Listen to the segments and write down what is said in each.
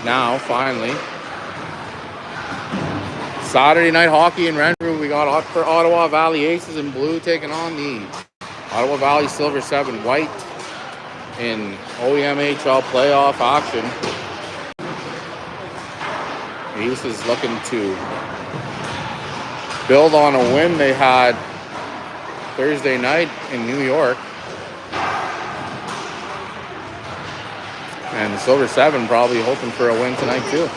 now, finally. Saturday night hockey in Renfrew. We got Ottawa Valley Aces in blue taking on the Ottawa Valley Silver 7 white in OEMHL playoff action. The Aces looking to build on a win they had Thursday night in New York. And the Silver 7 probably hoping for a win tonight too.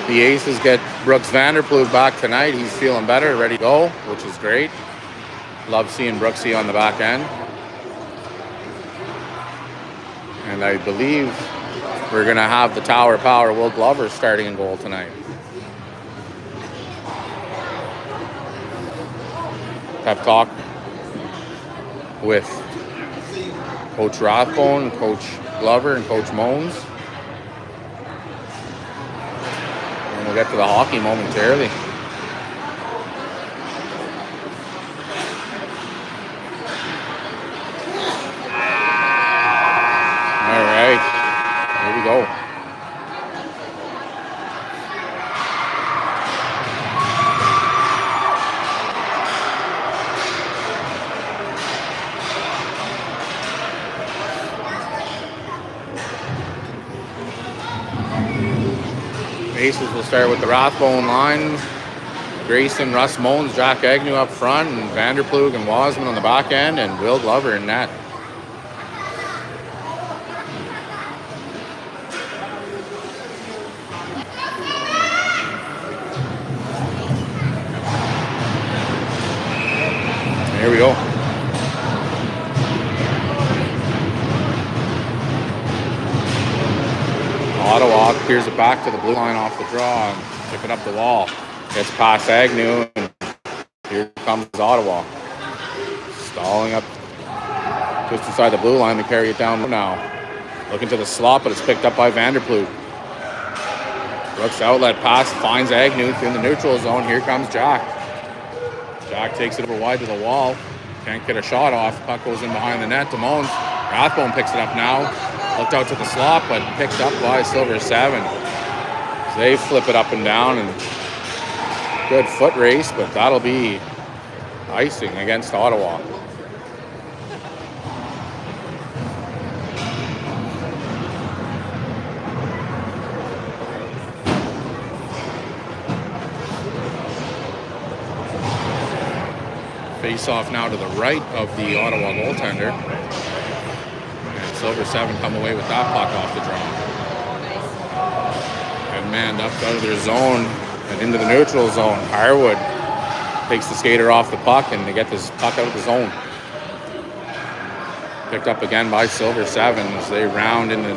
The Aces get Brooks Vanderploeg back tonight. He's feeling better, ready to go, which is great. Love seeing Brooksy on the back end. And I believe we're going to have the Tower Power Will Glover starting in goal tonight. Pep talk with Coach Rathbone, Coach Glover, and Coach Mones. We'll get to the hockey momentarily. All right, here we go. Aces will start with the Rathbone line. Grayson, Russ Mones, Jack Agnew up front, and Vanderploeg and Wasman on the back end, and Will Glover in net. Here we go. Ottawa clears it back to the blue line off the draw and took it up the wall. Gets past Agnew, and here comes Ottawa. Stalling up just inside the blue line to carry it down now. Looking to the slot, but it's picked up by Vanderploeg. Brooks outlet pass, finds Agnew in the neutral zone. Here comes Jack. Jack takes it over wide to the wall. Can't get a shot off. Puck goes in behind the net to Mones. Rathbone picks it up now. Looked out to the slot, but picked up by Silver 7. So they flip it up and down, and good foot race, but that'll be icing against Ottawa. Face off now to the right of the Ottawa goaltender. And Silver 7 come away with that puck off the draw. And manned up out of their zone and into the neutral zone. Harwood takes the skater off the puck, and they get this puck out of the zone. Picked up again by Silver 7 as they round in the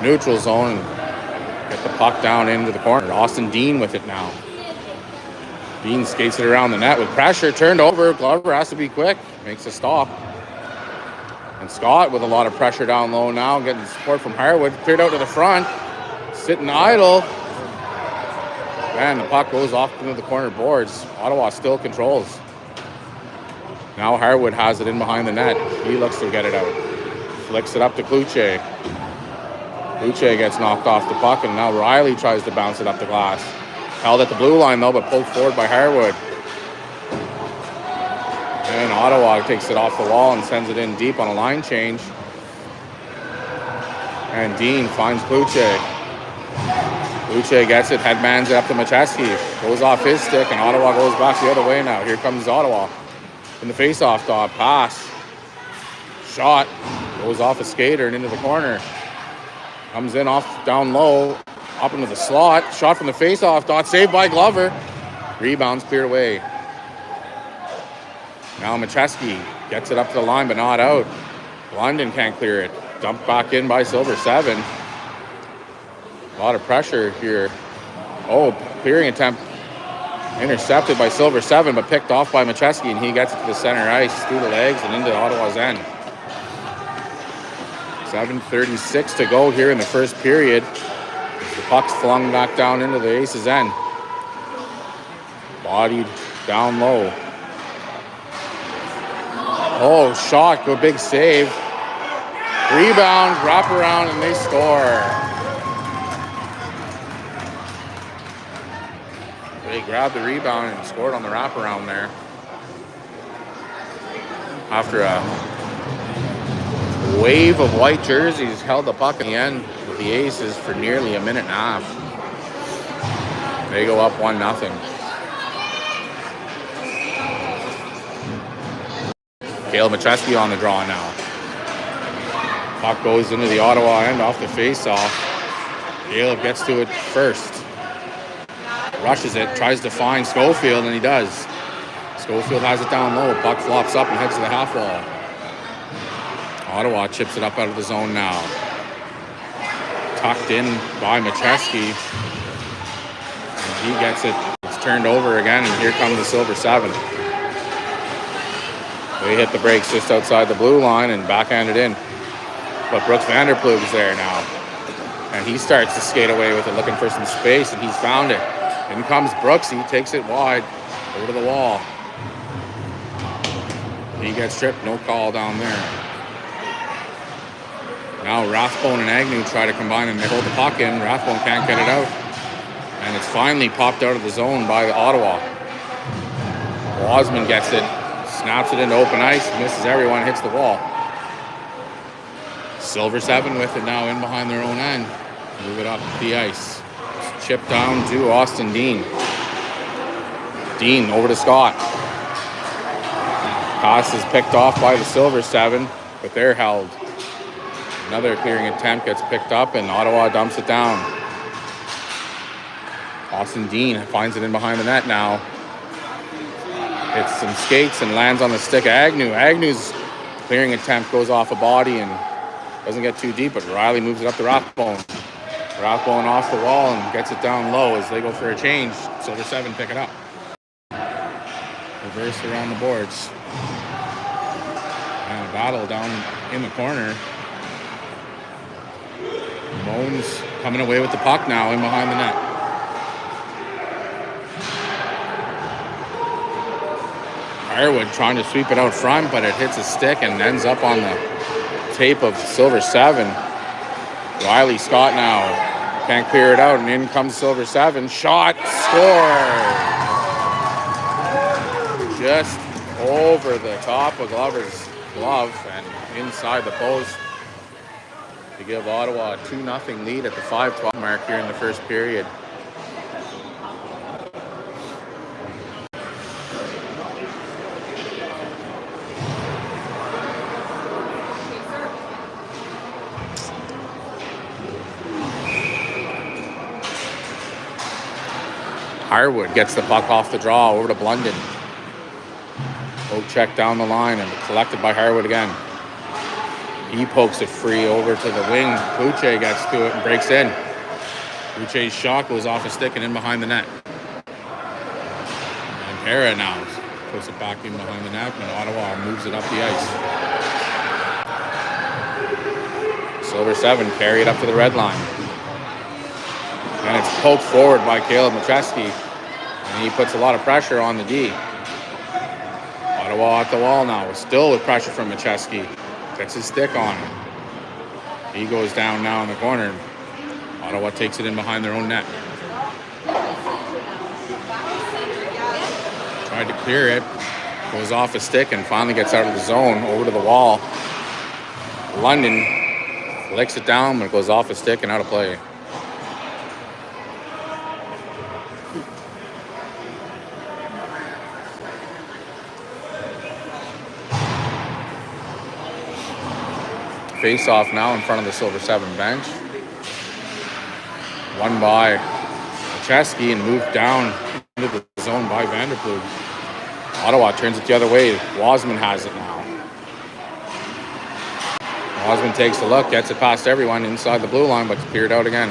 neutral zone and get the puck down into the corner. Austin Dean with it now. Dean skates it around the net with pressure, turned over. Glover has to be quick, makes a stop. And Scott with a lot of pressure down low now, getting support from Harwood. Cleared out to the front, sitting idle. And the puck goes off into the corner boards. Ottawa still controls. Now Harwood has it in behind the net. He looks to get it out. Flicks it up to Kluche. Kluche gets knocked off the puck, and now Riley tries to bounce it up the glass. Held at the blue line, though, but pulled forward by Harwood. And Ottawa takes it off the wall and sends it in deep on a line change. And Dean finds Kluche. Kluche gets it, headmans it up to Macheski. Goes off his stick, and Ottawa goes back the other way now. Here comes Ottawa. In the face-off dot, pass. Shot. Goes off a skater and into the corner. Comes in off down low, up into the slot. Shot from the face-off dot, saved by Glover. Rebounds cleared away. Now Macheski gets it up to the line, but not out. London can't clear it. Dumped back in by Silver 7. A lot of pressure here. Oh, clearing attempt intercepted by Silver 7, but picked off by Macheski, and he gets it to the center ice through the legs and into Ottawa's end. 7:36 to go here in the first period. The puck's flung back down into the Aces' end. Bodied down low. Oh, shot, go big save. Rebound, wrap around, and they score. They grabbed the rebound and scored on the wraparound there. After a wave of white jerseys, held the puck in the end with the Aces for nearly a minute and a half. They go up 1-0. Caleb Macheski on the draw now. Puck goes into the Ottawa end off the face-off. Caleb gets to it first. Rushes it, tries to find Schofield, and he does. Schofield has it down low. Puck flops up and heads to the half wall. Ottawa chips it up out of the zone now. Tucked in by Macheski. And he gets it. It's turned over again, and here comes the Silver 7. They hit the brakes just outside the blue line and backhanded in. But Brooks Vanderplug's there now. And he starts to skate away with it, looking for some space, and he's found it. In comes Brooks. He takes it wide over to the wall. He gets tripped. No call down there. Now Rathbone and Agnew try to combine and they hold the puck in. Rathbone can't get it out. And it's finally popped out of the zone by Ottawa. Wasman gets it. Snaps it into open ice. Misses everyone. Hits the wall. Silver 7 with it now in behind their own end. Move it up the ice. Chipped down to Austin Dean. Dean over to Scott. Pass is picked off by the Silver 7, but they're held. Another clearing attempt gets picked up, and Ottawa dumps it down. Austin Dean finds it in behind the net now. Hits some skates and lands on the stick of Agnew. Agnew's clearing attempt goes off a body and doesn't get too deep, but Riley moves it up to Rathbone. Rathbone off the wall and gets it down low as they go for a change. Silver 7 pick it up. Reverse around the boards. And a battle down in the corner. Moans coming away with the puck now in behind the net. Firewood trying to sweep it out front, but it hits a stick and ends up on the tape of Silver 7. Riley Scott now can't clear it out, and in comes Silver 7. Shot, score! Just over the top of Glover's glove and inside the post to give Ottawa a 2-0 lead at the 5:12 mark here in the first period. Firewood gets the puck off the draw over to Blunden. Poke check down the line and collected by Harwood again. He pokes it free over to the wing. Kluche gets to it and breaks in. Kluche's shot goes off a stick and in behind the net. And Hera now puts it back in behind the net, and Ottawa moves it up the ice. Silver 7 carry it up to the red line. And it's poked forward by Caleb Macheski. And he puts a lot of pressure on the D. Ottawa at the wall now, still with pressure from Macheski. Gets his stick on it. He goes down now in the corner. Ottawa takes it in behind their own net. Tried to clear it. Goes off a stick and finally gets out of the zone over to the wall. London flicks it down, but it goes off a stick and out of play. Face off now in front of the Silver 7 bench. Won by Chesky and moved down into the zone by Vanderploeg. Ottawa turns it the other way. Wasman has it now. Wasman takes a look, gets it past everyone inside the blue line, but it's cleared out again.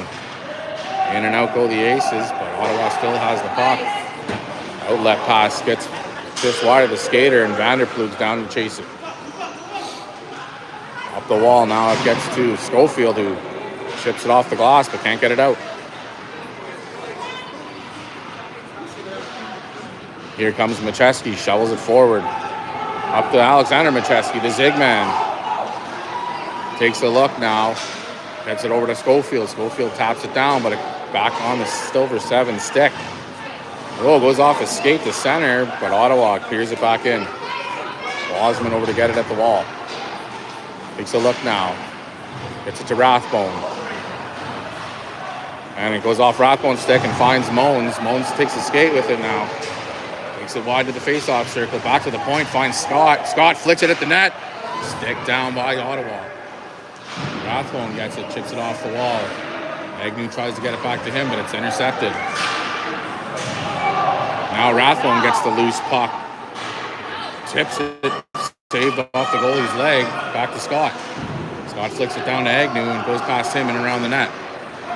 In and out go the Aces, but Ottawa still has the puck. Outlet pass gets just wide of the skater, and Vanderploeg's down to chase it. Up the wall now, it gets to Schofield, who chips it off the glass but can't get it out. Here comes Macheski, shovels it forward. Up to Alexander Macheski, the zig man. Takes a look now, gets it over to Schofield. Schofield taps it down, but back on the Silver 7 stick. Oh, goes off his skate to center, but Ottawa clears it back in. Wasman over to get it at the wall. Takes a look now, gets it to Rathbone. And it goes off Rathbone's stick and finds Moans. Moans takes a skate with it now. Takes it wide to the face-off circle, back to the point, finds Scott. Scott flicks it at the net. Stick down by Ottawa. Rathbone gets it, chips it off the wall. Agnew tries to get it back to him, but it's intercepted. Now Rathbone gets the loose puck. Tips it, saved off the goalie's leg, back to Scott. Scott flicks it down to Agnew and goes past him and around the net.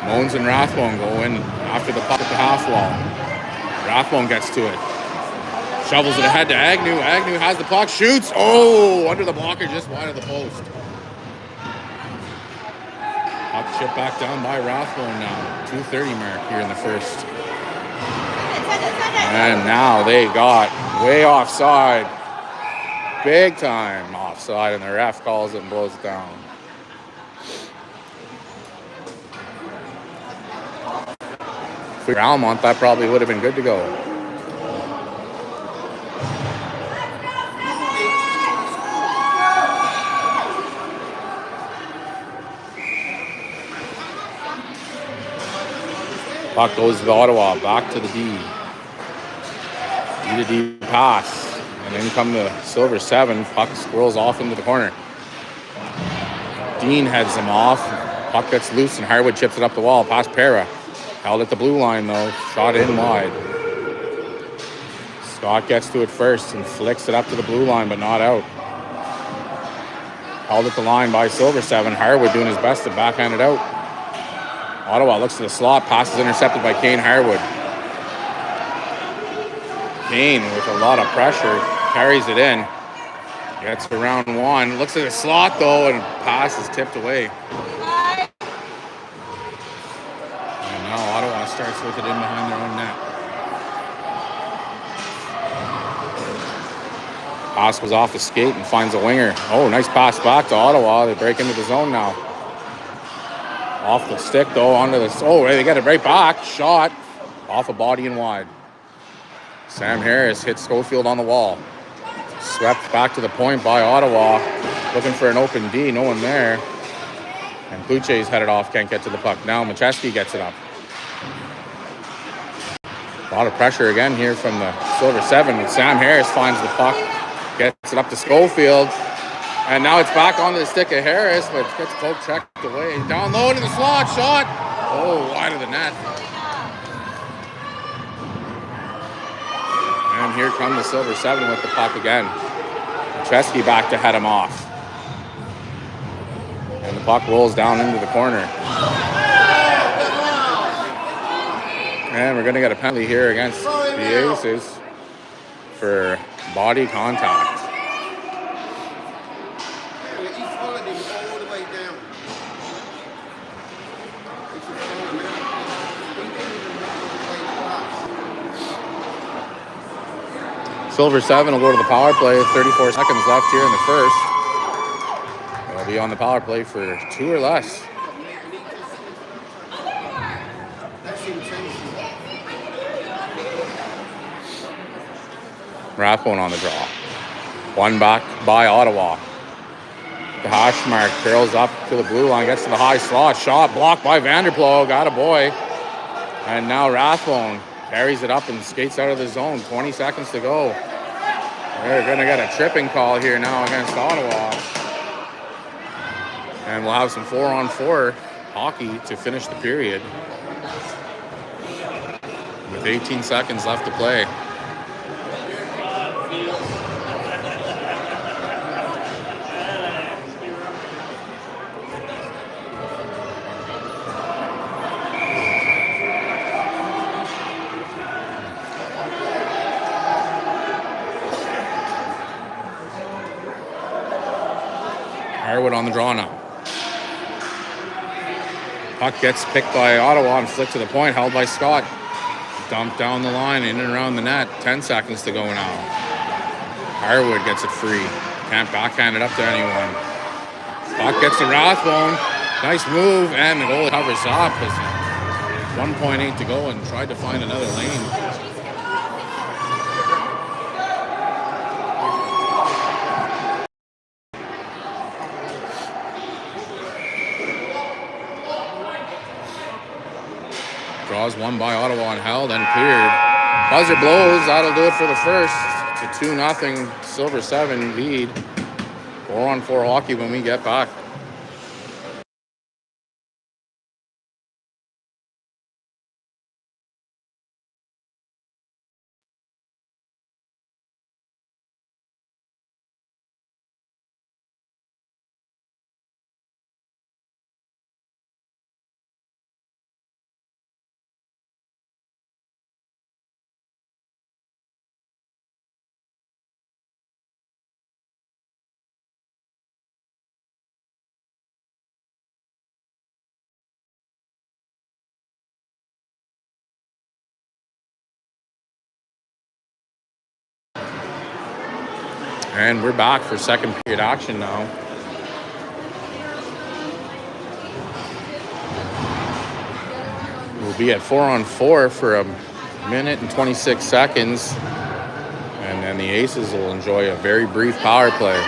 Moans and Rathbone go in after the puck at the half wall. Rathbone gets to it. Shovels it ahead to Agnew. Agnew has the puck, shoots. Oh, under the blocker, just wide of the post. Puck chip back down by Rathbone now. 2:30 mark here in the first. And now they got way offside. Big time offside, and the ref calls it and blows it down. For Almont, that probably would have been good to go. Puck goes to Ottawa, back to the D. D to D pass. And then come the Silver 7. Puck squirrels off into the corner. Dean heads him off. Puck gets loose and Harwood chips it up the wall past Pera. Held at the blue line though. Shot in wide. Scott gets to it first and flicks it up to the blue line, but not out. Held at the line by Silver 7. Harwood doing his best to backhand it out. Ottawa looks to the slot. Pass is intercepted by Kane Harwood. Kane with a lot of pressure carries it in. Gets around one. Looks at the slot though, and pass is tipped away. And now Ottawa starts with it in behind their own net. Pass goes off the skate and finds a winger. Oh, nice pass back to Ottawa. They break into the zone now. Off the stick though, onto the... Oh, they get it right back. Shot off a body and wide. Sam Harris hits Schofield on the wall. Swept back to the point by Ottawa. Looking for an open D, no one there. And Kluche's headed off, can't get to the puck. Now Macheski gets it up. A lot of pressure again here from the Silver 7. And Sam Harris finds the puck, gets it up to Schofield. And now it's back onto the stick of Harris, but it gets poke checked away. Down low into the slot, shot. Oh, wide of the net. And here come the Silver 7 with the puck again. Chesky back to head him off. And the puck rolls down into the corner. And we're going to get a penalty here against the Aces for body contact. Silver 7 will go to the power play. 34 seconds left here in the first. They'll be on the power play for 2 or less. Rathbone on the draw. One back by Ottawa. The hash mark curls up to the blue line, gets to the high slot. Shot blocked by Vanderploeg. Got a boy. And now Rathbone carries it up and skates out of the zone. 20 seconds to go. They're going to get a tripping call here now against Ottawa. And we'll have some 4-on-4 hockey to finish the period. With 18 seconds left to play. Harwood on the draw now. Puck gets picked by Ottawa and flicked to the point, held by Scott. Dumped down the line, in and around the net. 10 seconds to go now. Harwood gets it free. Can't backhand it up to anyone. Puck gets to Rathbone. Nice move, and the goalie covers up. 1.8 to go and tried to find another lane. Draws one by Ottawa and held and cleared. Buzzer blows. That'll do it for the first. It's a 2-0 Silver 7 lead. 4-on-4 hockey when we get back. And we're back for second period action now. We'll be at 4-on-4 for a minute and 26 seconds. And then the Aces will enjoy a very brief power play.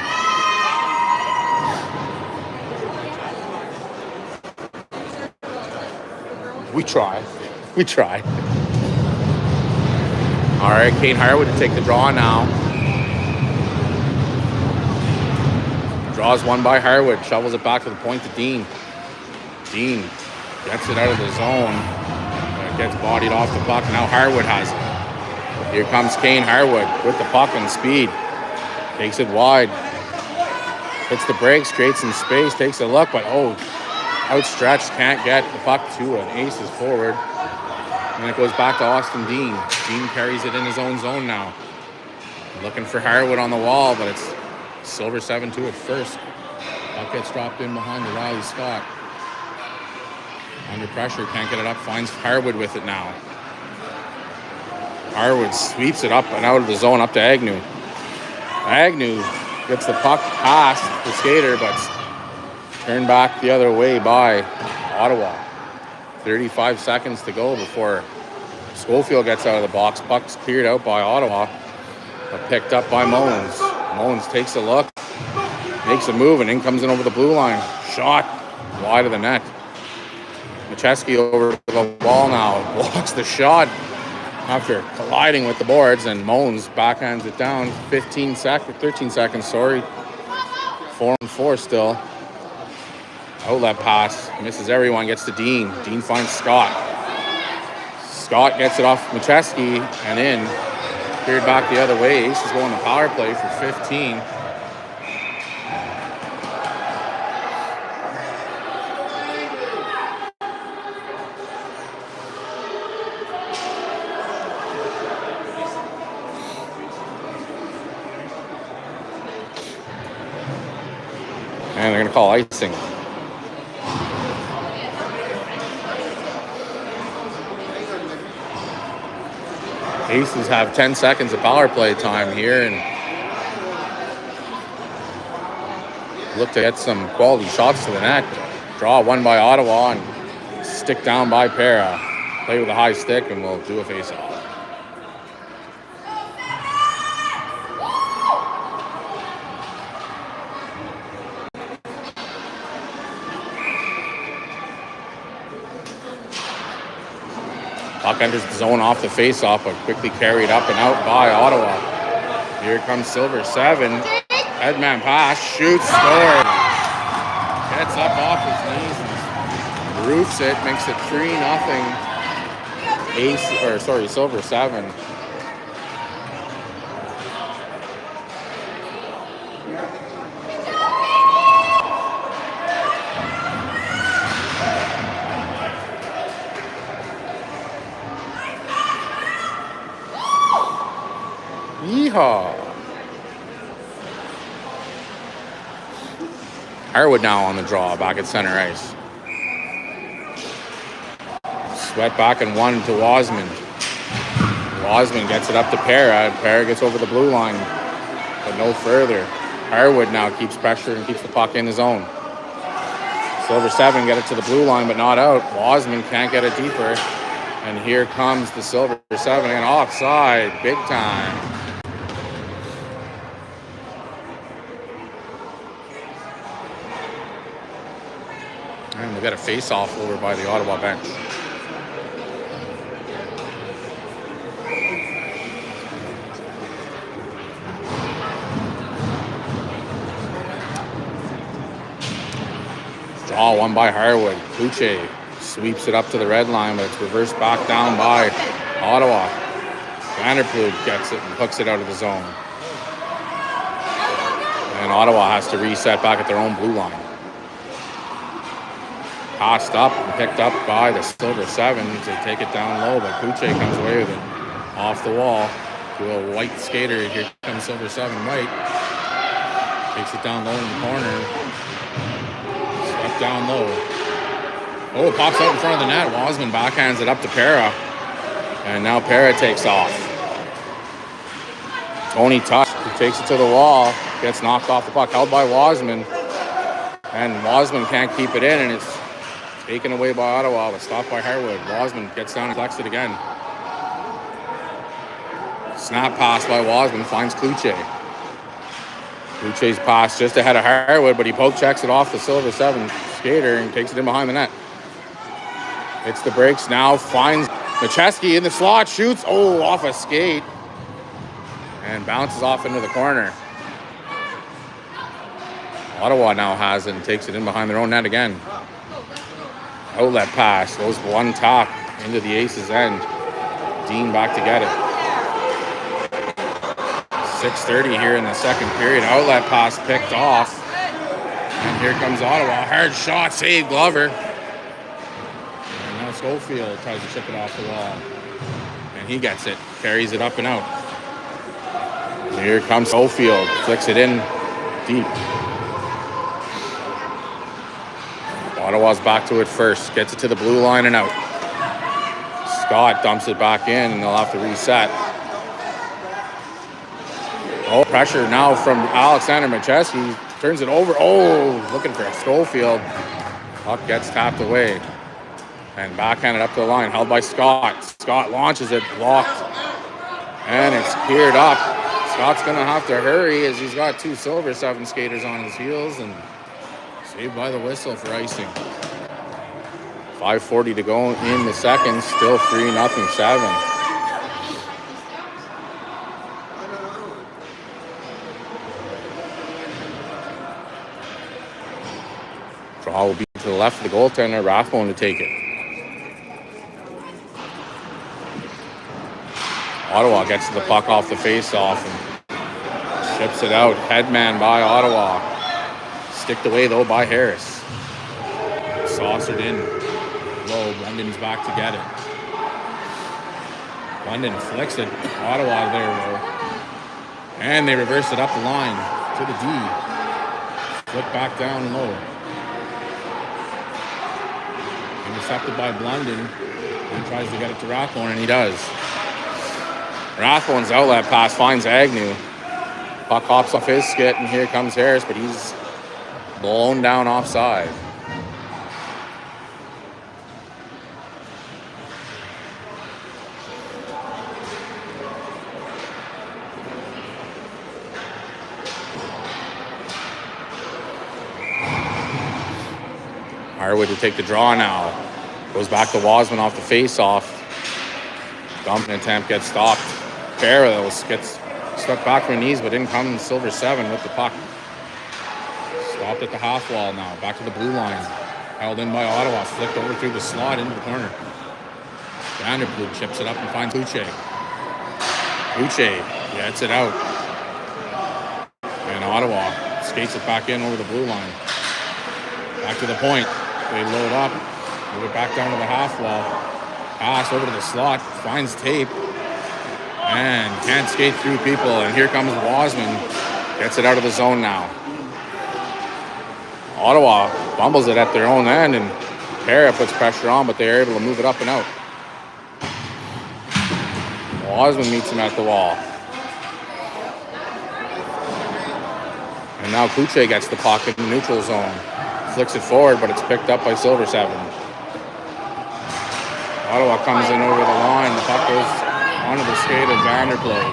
We try. All right, Kane Harwood to take the draw now. Draws one by Harwood, shovels it back to the point to Dean. Dean gets it out of the zone. Gets bodied off the puck. Now Harwood has it. Here comes Kane Harwood with the puck and speed. Takes it wide. Hits the brakes, creates some space, takes a look, but outstretched, can't get the puck to an Aces forward. And it goes back to Austin Dean. Dean carries it in his own zone now. Looking for Harwood on the wall, but it's Silver 7-2 at first. Puck gets dropped in behind the Riley Scott. Under pressure, can't get it up, finds Harwood with it now. Harwood sweeps it up and out of the zone up to Agnew. Agnew gets the puck past the skater, but turned back the other way by Ottawa. 35 seconds to go before Schofield gets out of the box. Puck's cleared out by Ottawa, but picked up by Mullins. Mullins takes a look, makes a move, and in comes in over the blue line. Shot wide of the net. Macheski over the wall now, blocks the shot after colliding with the boards, and Mullins backhands it down. 13 seconds, sorry. 4-on-4 still. Outlet pass, misses everyone, gets to Dean. Dean finds Scott. Scott gets it off Macheski and in. Cleared back the other way. Ace is going to power play for 15. And they're going to call icing. Aces have 10 seconds of power play time here and look to get some quality shots to the net. Draw one by Ottawa and stick down by Para. Play with a high stick and we'll do a face-off. Puck enters the zone off the face-off, but quickly carried up and out by Ottawa. Here comes Silver 7. Headman pass, shoots, scores. Gets up off his knees and roofs it, makes it 3-0 silver 7. Yeehaw! Harwood now on the draw, back at center ice. Sweat back and 1 to Wasman. Wasman gets it up to Para. Para gets over the blue line, but no further. Harwood now keeps pressure and keeps the puck in his own. Silver 7 get it to the blue line, but not out. Wasman can't get it deeper. And here comes the Silver 7 and offside, big time. And we got a face-off over by the Ottawa bench. Draw one by Harwood. Kluche sweeps it up to the red line, but it's reversed back down by Ottawa. Vanderplug gets it and hooks it out of the zone. And Ottawa has to reset back at their own blue line. Passed up and picked up by the Silver 7 to take it down low, but Kluche comes away with it off the wall to a white skater. Here comes Silver 7 White. Takes it down low in the corner. Step down low. Oh, it pops out in front of the net. Wasman backhands it up to Para. And now Para takes off. Tony Tuck, who takes it to the wall, gets knocked off the puck, held by Wasman. And Wasman can't keep it in, and it's taken away by Ottawa, but stopped by Harwood. Wasman gets down and collects it again. Snap pass by Wasman, finds Kluche. Kluche's pass just ahead of Harwood, but he poke checks it off the Silver 7 skater and takes it in behind the net. Hits the brakes now, finds Macheski in the slot, shoots, off a skate. And bounces off into the corner. Ottawa now has it and takes it in behind their own net again. Outlet pass, goes one top into the Aces' end. Dean back to get it. 6:30 here in the second period. Outlet pass picked off. And here comes Ottawa. Hard shot, save Glover. And now Schofield tries to chip it off the wall. And he gets it, carries it up and out. And here comes Schofield, flicks it in deep. Ottawa's back to it first. Gets it to the blue line and out. Scott dumps it back in, and they'll have to reset. Pressure now from Alexander Macheski. Turns it over. Looking for Schofield. Puck gets tapped away. And backhanded up to the line. Held by Scott. Scott launches it. Blocked. And it's cleared up. Scott's going to have to hurry as he's got 2 Silver 7 skaters on his heels. And saved by the whistle for icing. 5:40 to go in the second. Still 3-7. Draw will be to the left of the goaltender. Rathbone to take it. Ottawa gets the puck off the face-off and ships it out. Headman by Ottawa. Sticked away, though, by Harris. Saucered in low. Brendan's back to get it. Brendan flicks it. Ottawa there, though. And they reverse it up the line to the D. Flip back down low. Intercepted by Blunden. And tries to get it to Rathbone, and he does. Rathbone's outlet pass finds Agnew. Puck hops off his skit, and here comes Harris, but he's blown down offside. Harwood to take the draw now. Goes back to Wasman off the face-off. Dumping attempt gets stopped. Barrows gets swept back from the knees, but in comes Silver 7 with the puck. Stopped at the half wall now. Back to the blue line. Held in by Ottawa. Flicked over through the slot into the corner. Vanderpool chips it up and finds Uche. Uche gets it out. And Ottawa skates it back in over the blue line. Back to the point. They load up. Move it back down to the half wall. Pass over to the slot. Finds tape. And can't skate through people. And here comes Wasman. Gets it out of the zone now. Ottawa bumbles it at their own end. And Para puts pressure on, but they're able to move it up and out. Wasman meets him at the wall. And now Kuche gets the puck in the neutral zone. Flicks it forward, but it's picked up by Silver 7. Ottawa comes in over the line. The puck goes onto the skate of Vanderpool.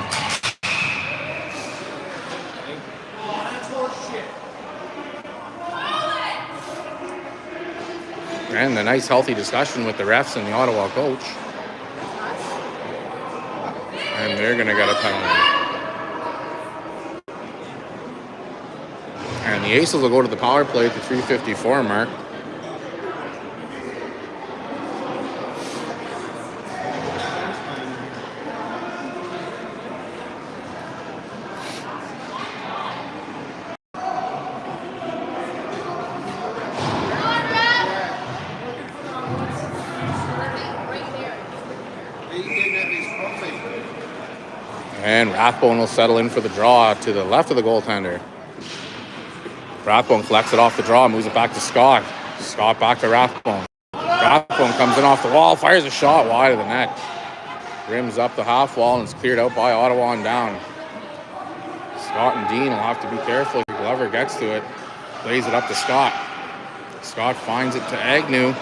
And a nice healthy discussion with the refs and the Ottawa coach. And they're going to get a penalty. And the Aces will go to the power play at the 3:54 mark. And Rathbone will settle in for the draw to the left of the goaltender. Rathbone collects it off the draw, moves it back to Scott. Scott back to Rathbone. Rathbone comes in off the wall, fires a shot wide of the net. Rims up the half wall and it's cleared out by Ottawa and down. Scott and Dean will have to be careful if Glover gets to it. Plays it up to Scott. Scott finds it to Agnew.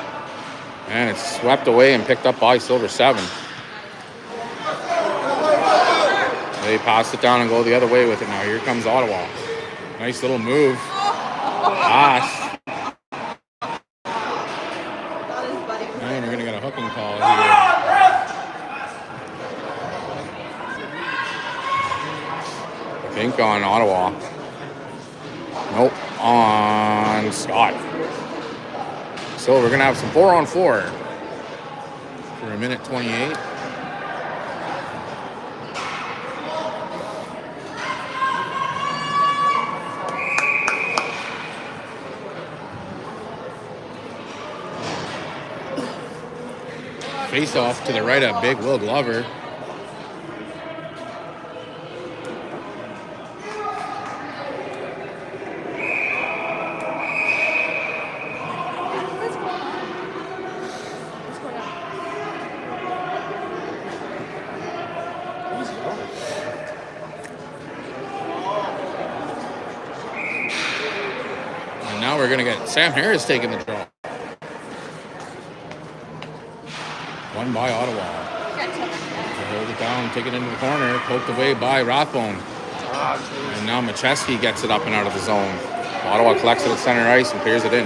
And it's swept away and picked up by Silver 7. They pass it down and go the other way with it now. Here comes Ottawa. Nice little move. Pass. And we're going to get a hooking call here. I think on Ottawa. Nope. On Scott. So we're going to have some 4-on-4 for a minute 28. Face off to the right of big Will Glover. And now we're going to get Sam Harris taking the draw. Won by Ottawa. They hold it down, take it into the corner, poked away by Rathbone. And now Macheski gets it up and out of the zone. Ottawa collects it at center ice and clears it in.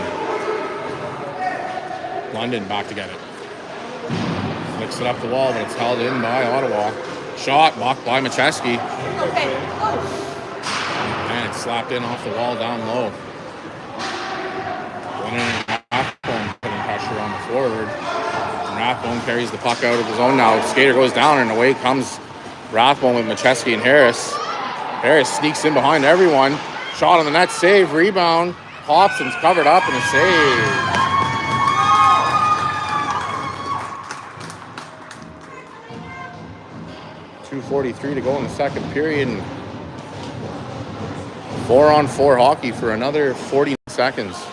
London back to get it. Flicks it up the wall, but it's held in by Ottawa. Shot blocked by Macheski. And it's slapped in off the wall down low. London and Rathbone putting pressure on the forward. Rathbone carries the puck out of the zone now. Skater goes down and away comes Rathbone with Macheski and Harris. Harris sneaks in behind everyone. Shot on the net, save, rebound. Pops and's covered up and a save. .243 to go in the second period. And 4-on-4 hockey for another 40 seconds.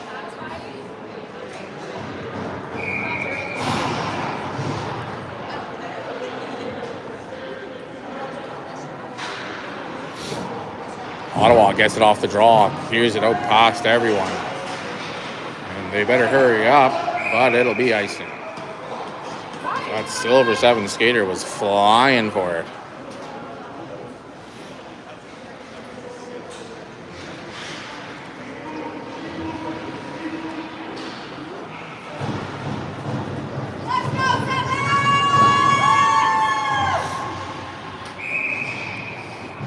Ottawa gets it off the draw, clears it out past everyone. And they better hurry up, but it'll be icing. That Silver 7 skater was flying for it.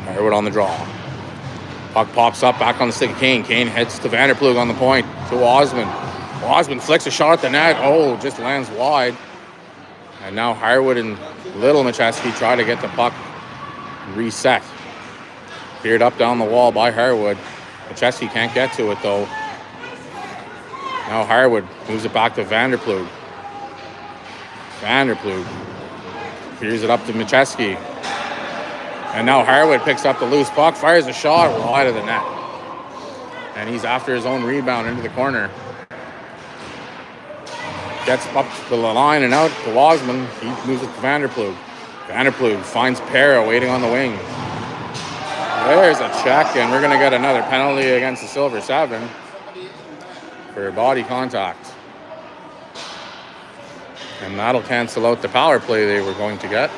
Harwood on the draw. Puck pops up back on the stick of Kane. Kane heads to Vanderplug on the point to Osmond. Osmond flicks a shot at the net. Oh, just lands wide. And now Harwood and Little Machewski try to get the puck reset. Cleared up down the wall by Harwood. Machewski can't get to it though. Now Harwood moves it back to Vanderplug. Vanderplug clears it up to Machewski. And now Harwood picks up the loose puck, fires a shot wide of the net. And he's after his own rebound into the corner. Gets up to the line and out to Wasman. He moves it to Vanderplug. Vanderplug finds Para waiting on the wing. There's a check, and we're going to get another penalty against the Silver Seven for body contact. And that'll cancel out the power play they were going to get.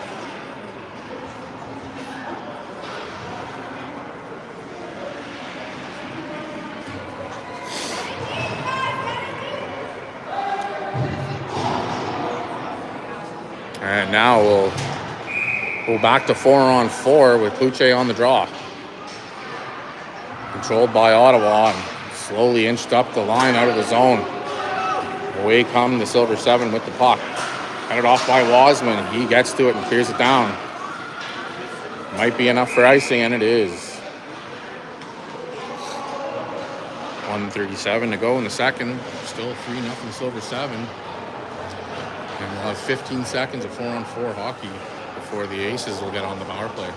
And now we'll go back to 4-on-4 with Kluche on the draw. Controlled by Ottawa and slowly inched up the line out of the zone. Away come the Silver Seven with the puck. Headed off by Wasman. He gets to it and clears it down. Might be enough for icing, and it is. 1:37 to go in the second. Still 3-0 Silver Seven. And we'll have 15 seconds of 4-on-4 hockey before the Aces will get on the power play.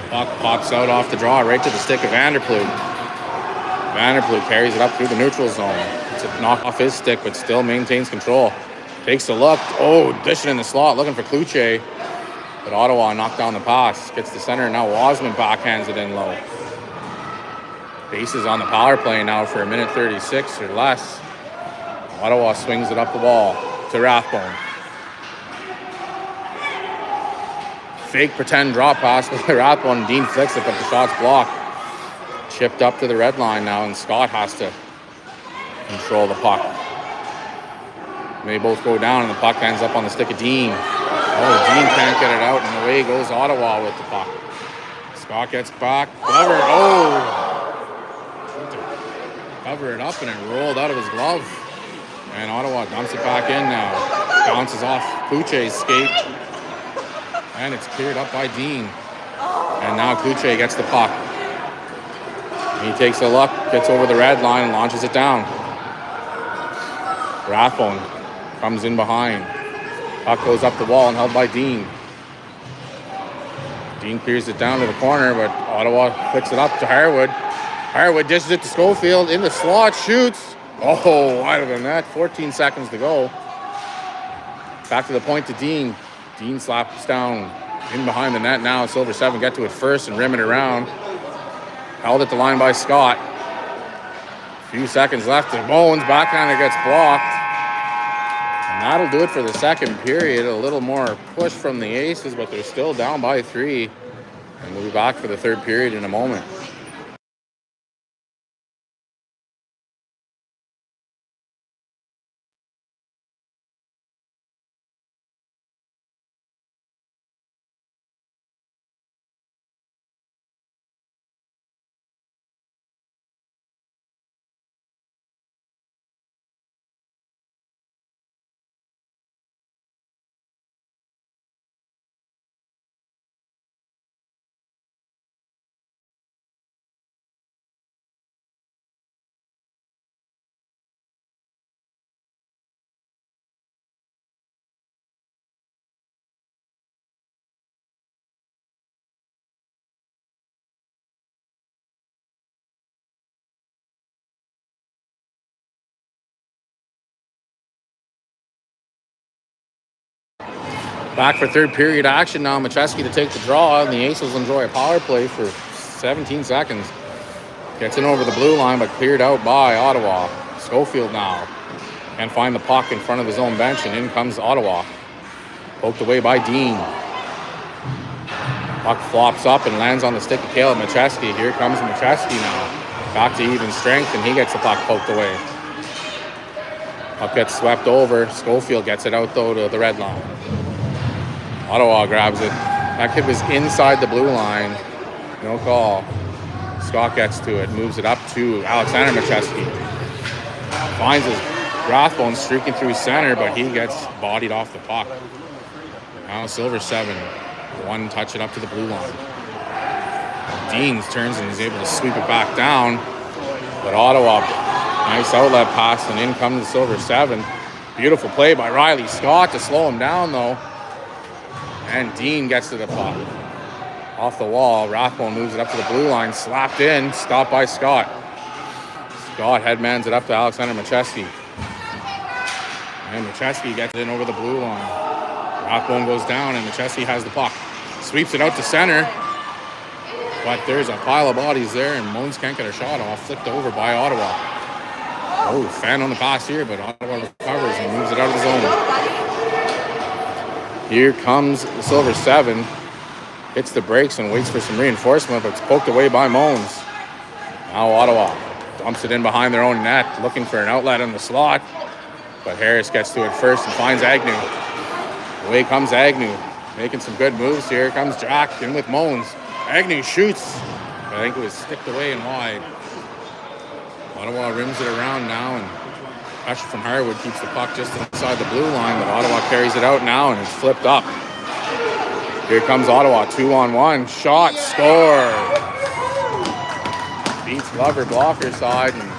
Puck pops out off the draw right to the stick of Vanderplug. Vanderplug carries it up through the neutral zone. It's a knock off his stick, but still maintains control. Takes a look. Oh, dishing in the slot, looking for Kluche. But Ottawa knocked down the pass. Gets the center, and now Wasman backhands it in low. Bases on the power play now for 1:36 or less. Ottawa swings it up the wall to Rathbone. Fake pretend drop pass with Rathbone. Dean flicks it, but the shot's blocked. Chipped up to the red line now, and Scott has to control the puck. They both go down, and the puck ends up on the stick of Dean. Oh, Dean can't get it out, and away goes Ottawa with the puck. Scott gets back. Clever. Oh! Cover it up, and it rolled out of his glove. And Ottawa dumps it back in now. Bounces off Kluche's skate. And it's cleared up by Dean. And now Kluche gets the puck. He takes a look, gets over the red line, and launches it down. Rathbone comes in behind. Puck goes up the wall and held by Dean. Dean clears it down to the corner, but Ottawa flicks it up to Harwood. Harwood dishes it to Schofield in the slot, shoots. Oh, wide of the net. 14 seconds to go. Back to the point to Dean. Dean slaps down in behind the net now. Silver Seven get to it first and rim it around. Held at the line by Scott. A few seconds left. The Bones backhander gets blocked. And that'll do it for the second period. A little more push from the Aces, but they're still down by 3. And we'll be back for the third period in a moment. Back for third period action now. Machewski to take the draw, and the Aces enjoy a power play for 17 seconds. Gets in over the blue line, but cleared out by Ottawa. Schofield now can't find the puck in front of his own bench, and in comes Ottawa. Poked away by Dean. Puck flops up and lands on the stick of Caleb Machewski. Here comes Machewski now. Back to even strength, and he gets the puck poked away. Puck gets swept over. Schofield gets it out, though, to the red line. Ottawa grabs it. That kid was inside the blue line. No call. Scott gets to it, moves it up to Alexander Macheski. Finds his Rathbone streaking through center, but he gets bodied off the puck. Now Silver 7. One touch it up to the blue line. Deans turns and is able to sweep it back down. But Ottawa, nice outlet pass, and in comes the Silver 7. Beautiful play by Riley Scott to slow him down, though. And Dean gets to the puck. Off the wall, Rathbone moves it up to the blue line, slapped in, stopped by Scott. Scott headmans it up to Alexander Macheski. And Macheski gets it in over the blue line. Rathbone goes down, and Macheski has the puck. Sweeps it out to center. But there's a pile of bodies there, and Moans can't get a shot off. Flipped over by Ottawa. Oh, fan on the pass here, but Ottawa recovers and moves it out of the zone. Here comes the Silver 7. Hits the brakes and waits for some reinforcement, but it's poked away by Moans. Now Ottawa dumps it in behind their own net, looking for an outlet in the slot. But Harris gets to it first and finds Agnew. Away comes Agnew, making some good moves. Here comes Jack in with Moans. Agnew shoots. I think it was sticked away and wide. Ottawa rims it around now, and pressure from Harwood keeps the puck just inside the blue line, but Ottawa carries it out now, and it's flipped up. Here comes Ottawa, 2-on-1. Shot, score. Beats Glover blocker side, and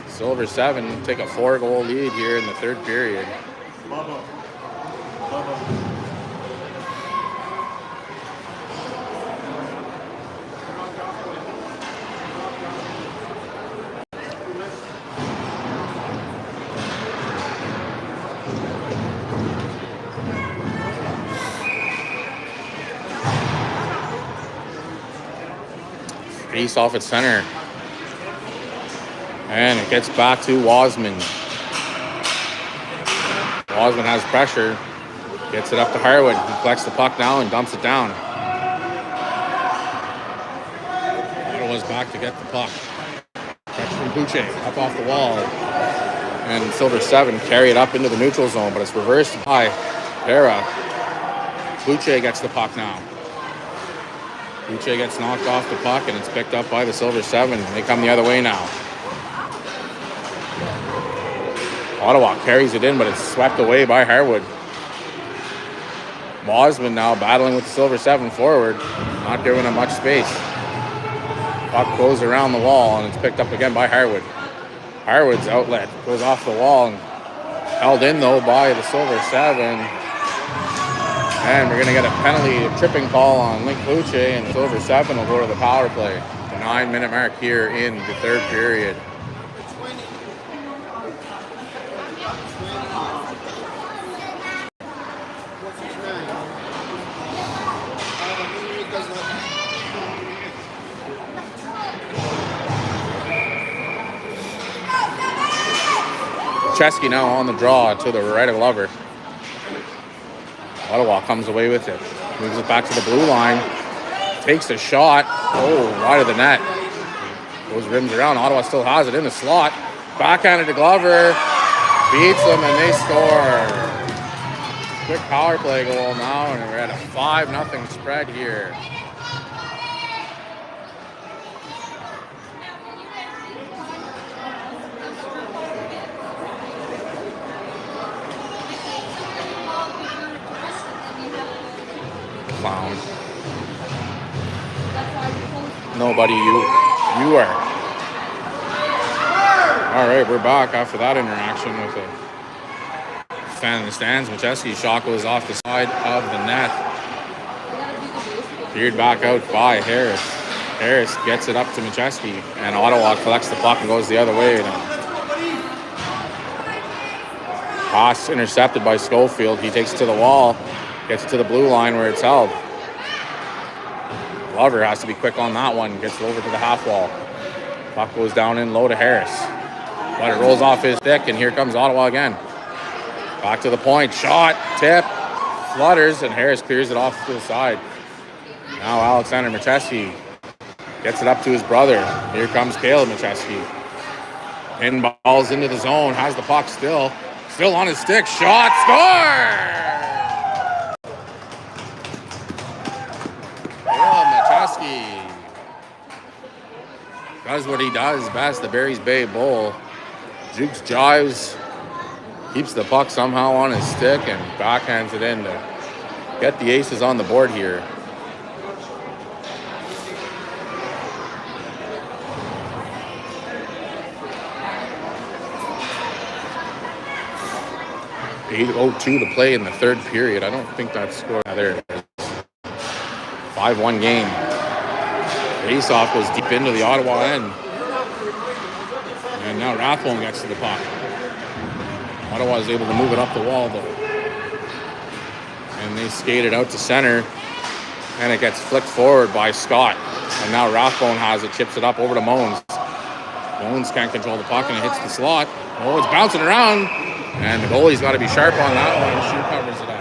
Silver 7 take a 4-goal lead here in the third period. Face off at center. And it gets back to Wasman. Wasman has pressure. Gets it up to Harwood. He collects the puck now and dumps it down. Ottawa's back to get the puck. Pressure from Boucher up off the wall. And Silver 7 carry it up into the neutral zone, but it's reversed by Vera. Boucher gets the puck now. Boucher gets knocked off the puck, and it's picked up by the Silver 7. They come the other way now. Ottawa carries it in, but it's swept away by Harwood. Wasman now battling with the Silver 7 forward, not giving him much space. Puck goes around the wall, and it's picked up again by Harwood. Harwood's outlet goes off the wall, and held in, though, by the Silver 7. And we're going to get a penalty, a tripping call on Link Luce, and the Silver 7 will go to the power play. The 9-minute mark here in the third period. Chesky now on the draw to the right of Glover. Ottawa comes away with it. Moves it back to the blue line. Takes a shot. Oh, wide of the net. Goes rims around. Ottawa still has it in the slot. Backhanded to Glover. Beats them and they score. Quick power play goal now, and we're at a 5-0 spread here. Clown. Nobody, you are. All right, we're back after that interaction with a fan in the stands. Macheski's shot goes off the side of the net. Cleared back out by Harris. Harris gets it up to Macheski, and Ottawa collects the puck and goes the other way now. Pass intercepted by Schofield. He takes it to the wall. Gets it to the blue line where it's held. Glover has to be quick on that one. Gets it over to the half wall. Puck goes down in low to Harris. But it rolls off his stick, and here comes Ottawa again. Back to the point. Shot. Tip. Flutters, and Harris clears it off to the side. Now Alexander Macheski gets it up to his brother. Here comes Caleb Macheski. Pinballs into the zone, has the puck still on his stick. Shot, score! Macheski does what he does best, the Barry's Bay Bowl. Jukes jives, keeps the puck somehow on his stick, and backhands it in to get the Aces on the board here. .8:02 to play in the third period. I don't think that score. There it is. 5-1 game. Face-off goes deep into the Ottawa end. And now Rathbone gets to the puck. Ottawa is able to move it up the wall, though. And they skate it out to center. And it gets flicked forward by Scott. And now Rathbone has it, chips it up over to Moans. Moans can't control the puck and it hits the slot. Oh, it's bouncing around. And the goalie's got to be sharp on that one. She covers it up.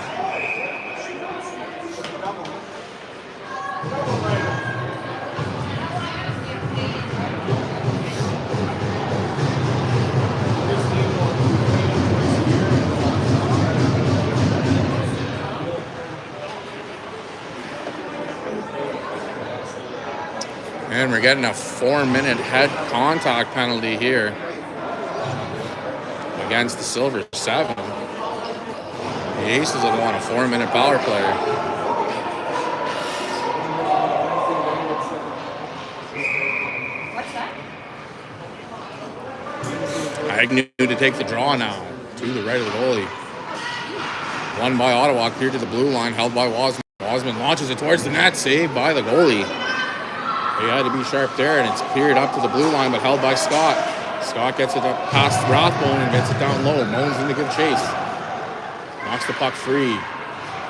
And we're getting a 4-minute head contact penalty here against the Silver 7. The Aces will go on a 4-minute power play. What's that? Agnew to take the draw now to the right of the goalie. Won by Ottawa, cleared to the blue line, held by Wasman. Wasman launches it towards the net, saved by the goalie. They had to be sharp there, and it's cleared up to the blue line, but held by Scott. Scott gets it up past Rathbone and gets it down low. Moans in to give chase. Knocks the puck free.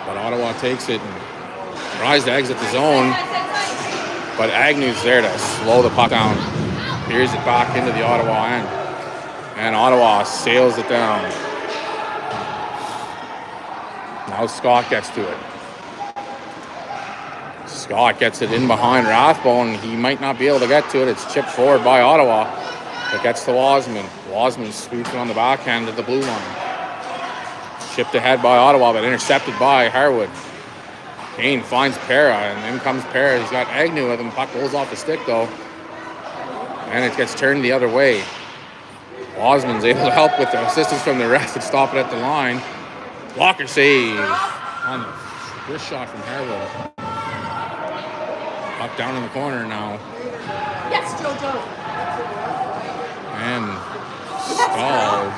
But Ottawa takes it and tries to exit the zone. But Agnew's there to slow the puck down. Here's it back into the Ottawa end. And Ottawa sails it down. Now Scott gets to it. Scott gets it in behind Rathbone. He might not be able to get to it. It's chipped forward by Ottawa. It gets to Wasman. Wasman scoots it on the backhand of the blue line. Chipped ahead by Ottawa, but intercepted by Harwood. Kane finds Para, and in comes Para. He's got Agnew with him. Puck rolls off the stick, though. And it gets turned the other way. Wasman's able to help with the assistance from the ref and stop it at the line. Blocker save on the wrist shot from Harwood. Puck down in the corner now. Yes, Jojo. And stalled.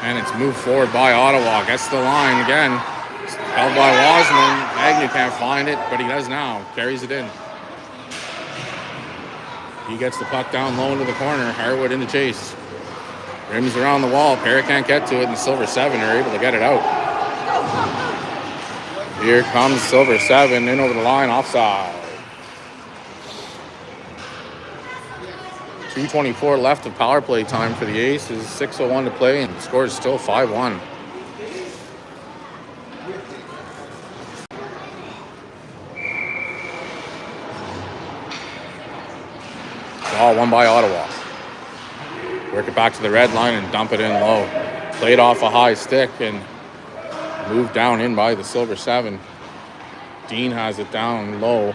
And it's moved forward by Ottawa. Gets the line again. Held by Wasman. Agnew can't find it, but he does now. Carries it in. He gets the puck down low into the corner. Harwood in the chase. Rims around the wall. Parrott can't get to it, and the Silver 7 are able to get it out. Here comes Silver 7 in over the line, offside. 2:24 left of power play time for the Aces. 6:01 to play, and the score is still 5-1. Ball won by Ottawa. Work it back to the red line and dump it in low. Played off a high stick and moved down in by the Silver 7. Dean has it down low,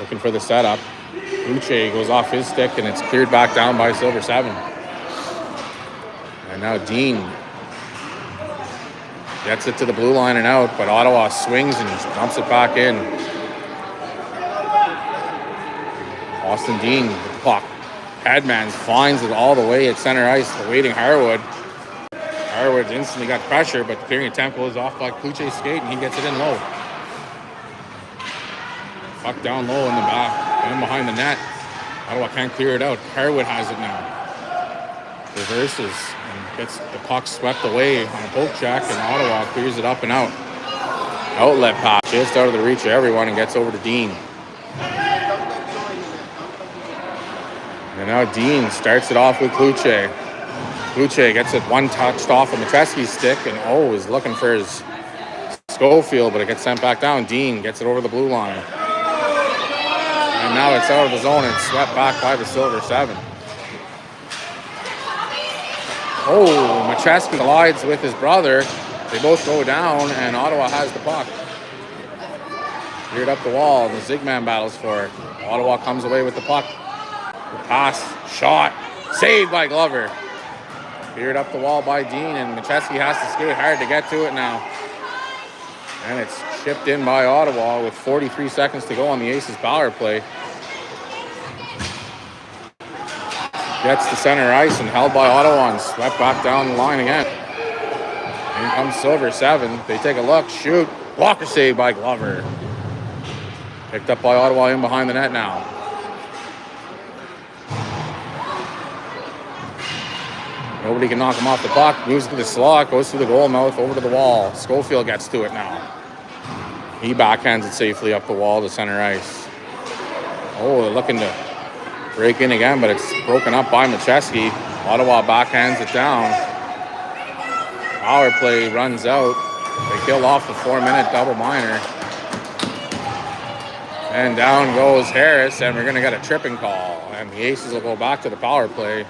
looking for the setup. Uche goes off his stick and it's cleared back down by Silver 7. And now Dean gets it to the blue line and out, but Ottawa swings and dumps it back in. Austin Dean with the puck. Headmans finds it all the way at center ice, awaiting Harwood. Harwood instantly got pressure, but the clearing attempt goes off by Kluche's skate, and he gets it in low. Puck down low in the back, and behind the net. Ottawa can't clear it out. Harwood has it now. Reverses and gets the puck swept away on a poke check, and Ottawa clears it up and out. Outlet pass just out of the reach of everyone and gets over to Dean. And now Dean starts it off with Kluche. Kluche gets it one touched off of Matreski's stick and is looking for his Schofield, but it gets sent back down. Dean gets it over the blue line. And now it's out of the zone and swept back by the Silver 7. Oh, Macheski collides with his brother. They both go down, and Ottawa has the puck. Cleared up the wall. The Zigman battles for it. Ottawa comes away with the puck. The pass, shot, saved by Glover. Cleared up the wall by Dean, and Macheski has to skate hard to get to it now. And it's chipped in by Ottawa with 43 seconds to go on the Aces power play. Gets to center ice and held by Ottawa and swept back down the line again. In comes Silver 7. They take a look, shoot. Blocker save by Glover. Picked up by Ottawa in behind the net now. Nobody can knock him off the puck. Moves to the slot, goes through the goal mouth, over to the wall. Schofield gets to it now. He backhands it safely up the wall to center ice. Oh, they're looking to break in again, but it's broken up by Macheski. Ottawa backhands it down. Power play runs out. They kill off the 4-minute double minor. And down goes Harris, and we're going to get a tripping call. And the Aces will go back to the power play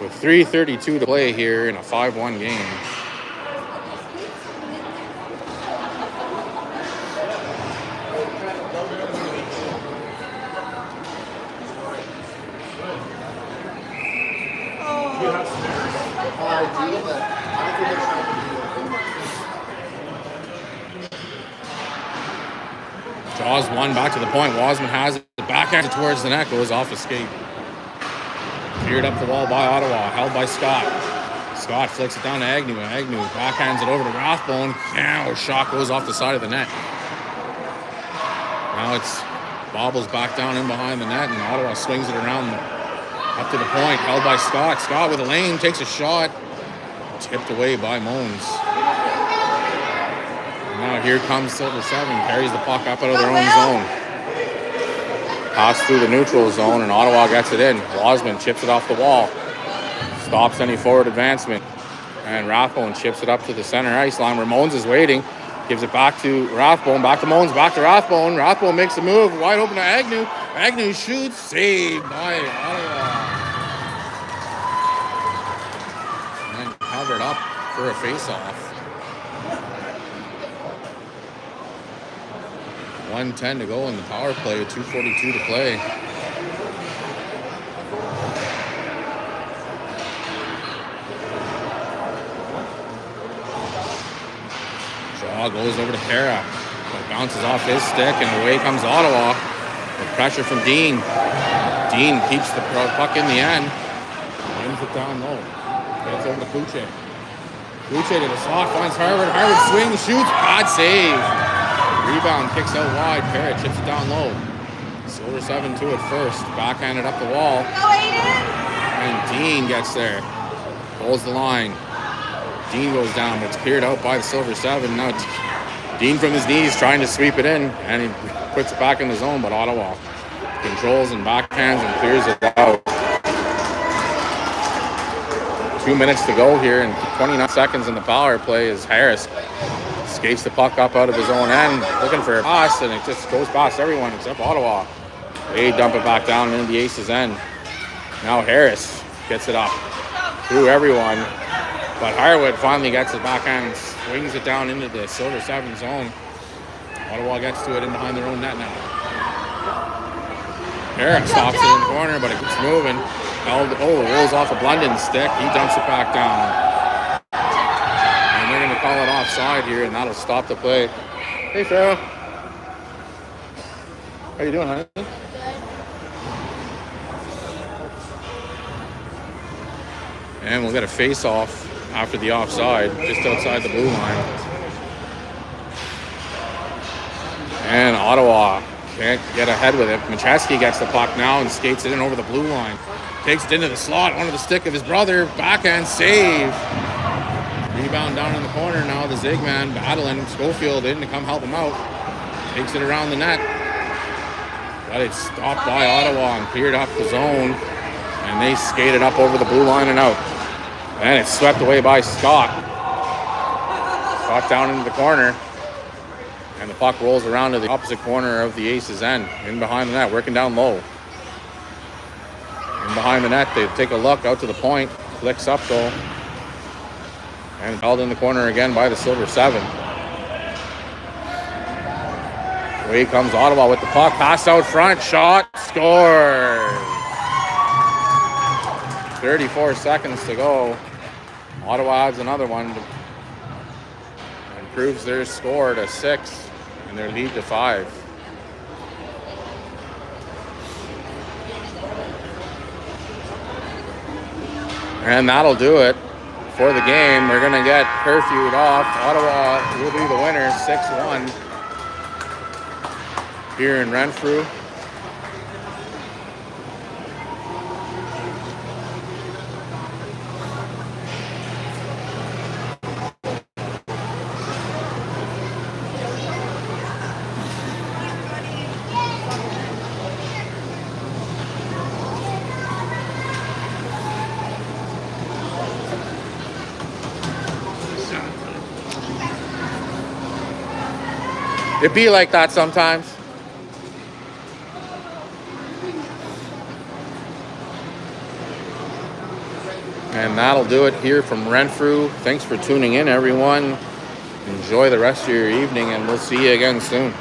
with 3:32 to play here in a 5-1 game. Jaws one back to the point. Wasman has it. Backhanded towards the net. Goes off a skate. Cleared up the wall by Ottawa. Held by Scott. Scott flicks it down to Agnew. Agnew backhands it over to Rathbone. Now shot goes off the side of the net. Now it's bobbles back down in behind the net, and Ottawa swings it around up to the point. Held by Scott. Scott with a lane takes a shot. Tipped away by Moans. Now here comes Silver 7, carries the puck up out of their own zone. Pass through the neutral zone, and Ottawa gets it in. Wasman chips it off the wall. Stops any forward advancement. And Rathbone chips it up to the center ice line where Moans is waiting. Gives it back to Rathbone, back to Moans, back to Rathbone. Rathbone makes a move, wide open to Agnew. Agnew shoots, saved by Ottawa. And covered up for a face-off. 1:10 to go in the power play with 2:42 to play. Shaw goes over to Pera. It bounces off his stick, and away comes Ottawa. With pressure from Dean. Dean keeps the puck in the end. Wins it down low. Gets over to Kuche. Kuche to the slot, finds Harvard. Harvard swings, shoots, bad save. Rebound kicks out wide. Parrott chips it down low. Silver 7 to it first. Backhanded up the wall. And Dean gets there. Holds the line. Dean goes down, but it's cleared out by the Silver 7. Now Dean from his knees trying to sweep it in, and he puts it back in the zone, but Ottawa controls and backhands and clears it out. 2 minutes to go here, and 29 seconds in the power play as Harris skates the puck up out of his own end, looking for a pass, and it just goes past everyone except Ottawa. They dump it back down into the Aces' end. Now Harris gets it up through everyone, but Harwood finally gets it backhand and swings it down into the Silver 7 zone. Ottawa gets to it in behind their own net now. Harris stops it in the corner, but it keeps moving. Rolls off a Blundin stick. He dumps it back down. And they're going to call it offside here, and that'll stop the play. Hey, Farrell. How you doing, honey? And we'll get a face-off after the offside, just outside the blue line. And Ottawa can't get ahead with it. Macheski gets the puck now and skates it in over the blue line. Takes it into the slot, under the stick of his brother. Backhand save. Rebound down in the corner now. The Zigman battling. Schofield in to come help him out. Takes it around the net. But it's stopped by Ottawa and cleared up the zone. And they skated up over the blue line and out. And it's swept away by Scott. Scott down into the corner. And the puck rolls around to the opposite corner of the Aces' end. In behind the net, working down low. In behind the net, they take a look out to the point. Flicks up goal. And held in the corner again by the Silver 7. Away comes Ottawa with the puck. Pass out front. Shot. Score. 34 seconds to go. Ottawa adds another one. Improves their score to 6 and their lead to 5. And that'll do it for the game. They're going to get curfewed off. Ottawa will be the winner, 6-1 here in Renfrew. It be like that sometimes. And that'll do it here from Renfrew. Thanks for tuning in, everyone. Enjoy the rest of your evening, and we'll see you again soon.